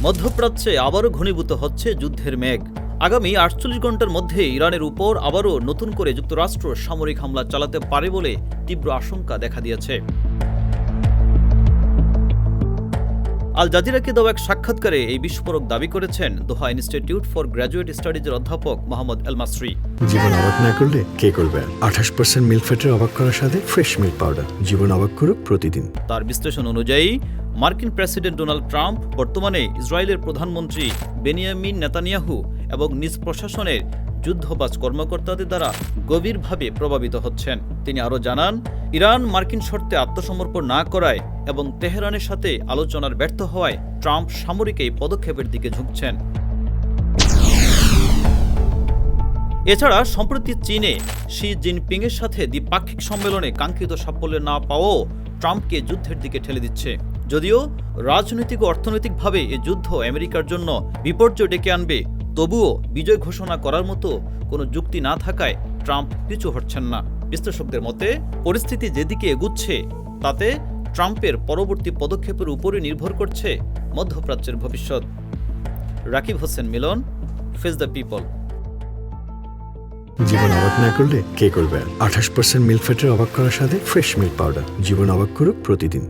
মধ্যপ্রাচ্যে আবারও ঘনীভূত হচ্ছে যুদ্ধের মেঘ। আগামী ৪৮ ঘন্টার মধ্যে ইরানের উপর আবারও নতুন করে যুক্তরাষ্ট্র সামরিক হামলা চালাতে পারে বলে তীব্র আশঙ্কা দেখা দিয়েছে। আল জাজিরাকে দেওয়া এক সাক্ষাৎকারে এই বিস্ফোরক দাবি করেছেন দোহা ইনস্টিটিউট ফর গ্র্যাজুয়েট স্টাডিজের অধ্যাপক মোহাম্মদ এল মাসরি। জীবন অবাক না করলে কে করবে? 28% মিল্ক ফ্যাটের অবাক করার সাথে ফ্রেশ মিল্ক পাউডার। জীবন অবাক করুক প্রতিদিন। তার বিশ্লেষণ অনুযায়ী মার্কিন প্রেসিডেন্ট ডোনাল্ড ট্রাম্প বর্তমানে ইসরায়েলের প্রধানমন্ত্রী বেনিয়ামিন নেতানিয়াহু এবং নিজ প্রশাসনের যুদ্ধবাজ কর্মকর্তাদের দ্বারা গভীরভাবে প্রভাবিত হচ্ছেন। তিনি আরও জানান, ইরান মার্কিন শর্তে আত্মসমর্পণ না করায় এবং তেহরানের সাথে আলোচনার ব্যর্থ হওয়ায় ট্রাম্প সামরিক এই পদক্ষেপের দিকে ঝুঁকছেন। এছাড়া সম্প্রতি চীনে শি জিনপিংয়ের সাথে দ্বিপাক্ষিক সম্মেলনে কাঙ্ক্ষিত সাফল্য না পাওয়াও ট্রাম্পকে যুদ্ধের দিকে ঠেলে দিচ্ছে। যদিও রাজনৈতিক ও অর্থনৈতিকভাবে এ যুদ্ধ আমেরিকার জন্য বিপর্যয় ডেকে আনবে, তবুও বিজয় ঘোষণা করার মতো কোনো যুক্তি না থাকায় ট্রাম্প পিছু হটছেন না। বিশ্লেষকদের মতে পরিস্থিতি যেদিকে এগুচ্ছে তাতে ট্রাম্পের পরবর্তী পদক্ষেপের উপরে নির্ভর করছে মধ্যপ্রাচ্যের ভবিষ্যৎ। রাকিব হোসেন মিলন, ফেস দ্য পিপল। জীবন অবাক না করলে কে করবে? 28% মিল্ক ফ্যাটের অবাক করার সাথে ফ্রেশ মিল্ক পাউডার। জীবন অবাক করুক প্রতিদিন।